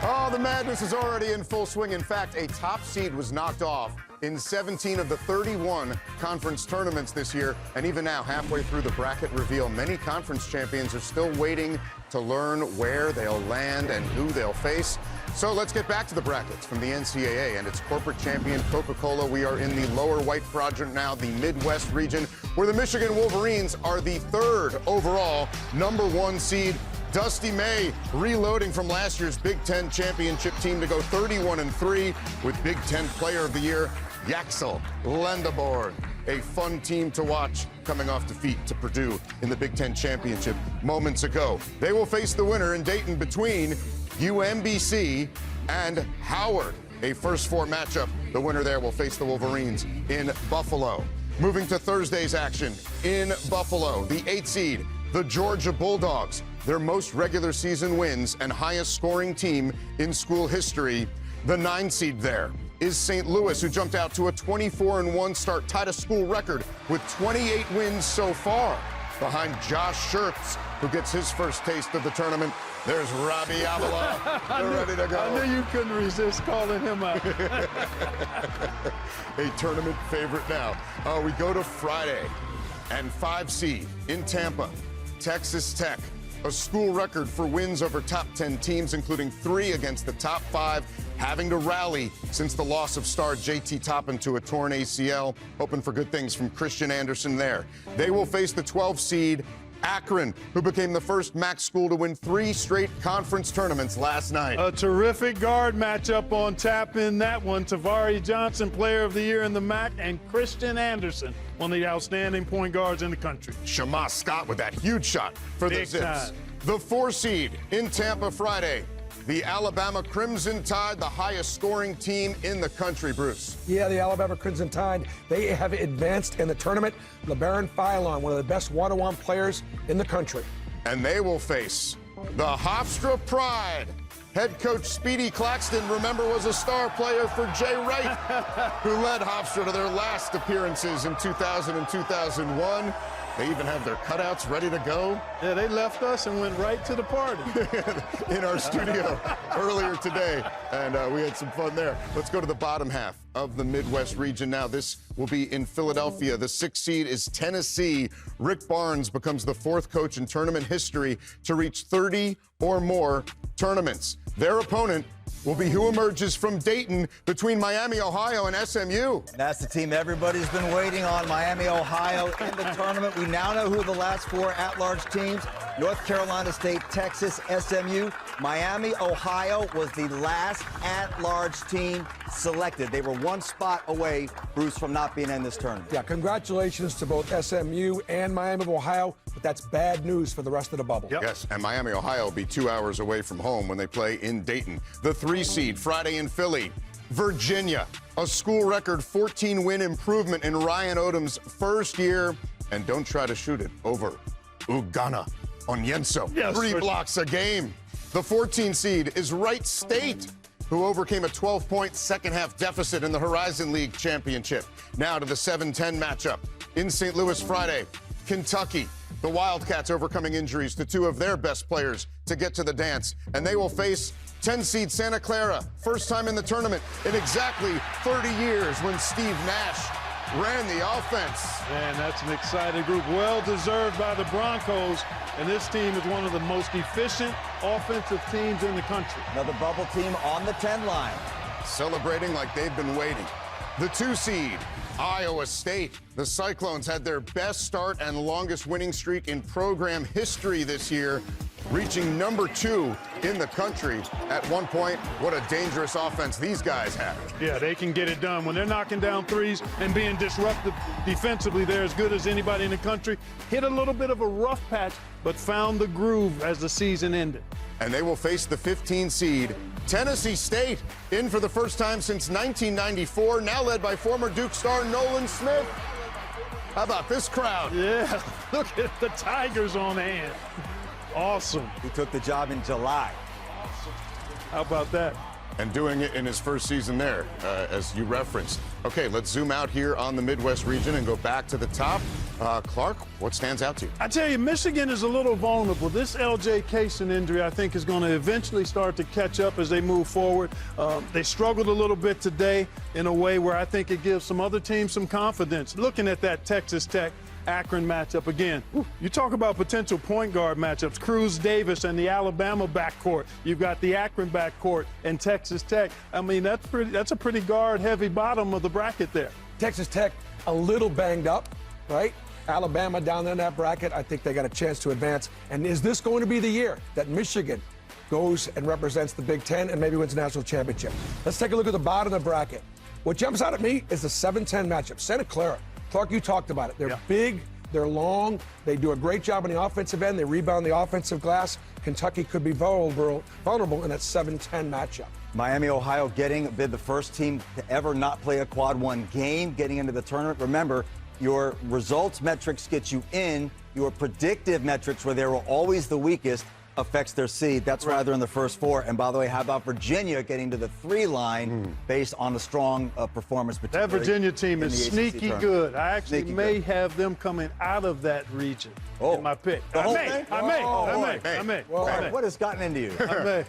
Oh, the madness is already in full swing. In fact, a top seed was knocked off in 17 of the 31 conference tournaments this year. And even now, halfway through the bracket reveal, many conference champions are still waiting to learn where they'll land and who they'll face. So let's get back to the brackets from the NCAA and its corporate champion, Coca-Cola. We are in the lower white quadrant now, the Midwest region, where the Michigan Wolverines are the third overall #1 seed. Dusty May reloading from last year's Big Ten championship team to go 31-3 with Big Ten Player of the Year, Yaxel Lendeborg. A fun team to watch coming off defeat to Purdue in the Big Ten championship moments ago. They will face the winner in Dayton between UMBC and Howard. A first four matchup. The winner there will face the Wolverines in Buffalo. Moving to Thursday's action in Buffalo, the 8th seed, the Georgia Bulldogs. Their most regular season wins and highest scoring team in school history. The 9 seed there is St. Louis, who jumped out to a 24-1 start, tied a school record with 28 wins so far. Behind Josh Schertz, who gets his first taste of the tournament, there's Robbie Avila. They're ready to go. I knew you couldn't resist calling him out. A tournament favorite now. We go to Friday, and 5 seed in Tampa, Texas Tech. A school record for wins over top 10 teams, including 3 against the top 5, having to rally since the loss of star JT Toppin to a torn ACL. Hoping for good things from Christian Anderson there. They will face the 12 seed Akron, who became the first MAC school to win 3 straight conference tournaments last night. A terrific guard matchup on tap in that one. Tavari Johnson, Player of the Year in the MAC, and Christian Anderson, one of the outstanding point guards in the country. Shamas Scott with that huge shot for the Zips. The 4 seed in Tampa Friday, the Alabama Crimson Tide, the highest scoring team in the country, Bruce. Yeah, the Alabama Crimson Tide, they have advanced in the tournament. LeBaron Philon, one of the best one-on-one players in the country. And they will face the Hofstra Pride. Head coach Speedy Claxton, remember, was a star player for Jay Wright, who led Hofstra to their last appearances in 2000 and 2001. They even have their cutouts ready to go. Yeah, they left us and went right to the party. In our studio earlier today, and we had some fun there. Let's go to the bottom half of the Midwest region now. This will be in Philadelphia. The 6th seed is Tennessee. Rick Barnes becomes the 4th coach in tournament history to reach 30 or more tournaments. Their opponent will be who emerges from Dayton between Miami, Ohio, and SMU. That's the team everybody's been waiting on, Miami, Ohio, in the tournament. We now know who the last 4 at-large teams, North Carolina State, Texas, SMU. Miami, Ohio was the last at-large team selected. They were 1 spot away, Bruce, from not being in this tournament. Yeah, congratulations to both SMU and Miami of Ohio, but that's bad news for the rest of the bubble. Yep. Yes, and Miami, Ohio will be 2 hours away from home when they play in Dayton. The 3 seed Friday in Philly, Virginia, a school record 14-win improvement in Ryan Odom's first year. And don't try to shoot it over Ugana Onyenso. Yes, 3 blocks a game. The 14 seed is Wright State, who overcame a 12-point second-half deficit in the Horizon League championship. Now to the 7-10 matchup in St. Louis Friday, Kentucky. The Wildcats overcoming injuries to 2 of their best players to get to the dance, and they will face 10 seed Santa Clara, first time in the tournament in exactly 30 years when Steve Nash ran the offense. Man, that's an exciting group. Well deserved by the Broncos. And this team is one of the most efficient offensive teams in the country. Another bubble team on the 10 line. Celebrating like they've been waiting. The 2 seed, Iowa State. The Cyclones had their best start and longest winning streak in program history this year, reaching #2 in the country at one point. What a dangerous offense these guys have. Yeah, they can get it done. When they're knocking down threes and being disruptive defensively, they're as good as anybody in the country. Hit a little bit of a rough patch, but found the groove as the season ended. And they will face the 15 seed, Tennessee State, in for the first time since 1994, now led by former Duke star Nolan Smith. How about this crowd? Yeah, look at the Tigers on hand. Awesome. He took the job in July. How about that? and doing it in his first season there, as you referenced. Okay, let's zoom out here on the Midwest region and go back to the top. Clark, what stands out to you? I tell you, Michigan is a little vulnerable. This L.J. Cason injury, I think, is going to eventually start to catch up as they move forward. They struggled a little bit today in a way where I think it gives some other teams some confidence. Looking at that Texas Tech Akron matchup again. You talk about potential point guard matchups. Cruz Davis and the Alabama backcourt. You've got the Akron backcourt and Texas Tech. I mean, that's a pretty guard-heavy bottom of the bracket there. Texas Tech a little banged up, right? Alabama down there in that bracket. I think they got a chance to advance. And is this going to be the year that Michigan goes and represents the Big Ten and maybe wins a national championship? Let's take a look at the bottom of the bracket. What jumps out at me is the 7-10 matchup. Santa Clara. Clark, you talked about it. They're big, they're long, they do a great job on the offensive end, they rebound the offensive glass. Kentucky could be vulnerable in that 7-10 matchup. Miami, Ohio getting bid the first team to ever not play a quad one game, getting into the tournament. Remember, your results metrics get you in. Your predictive metrics, where they were always the weakest, affects their seed. That's why they're in the first four. And by the way, how about Virginia getting to the 3 line based on a strong performance? That Virginia team is sneaky good. I actually may have them coming out of that region in my pick. I may. What has gotten into you? I may.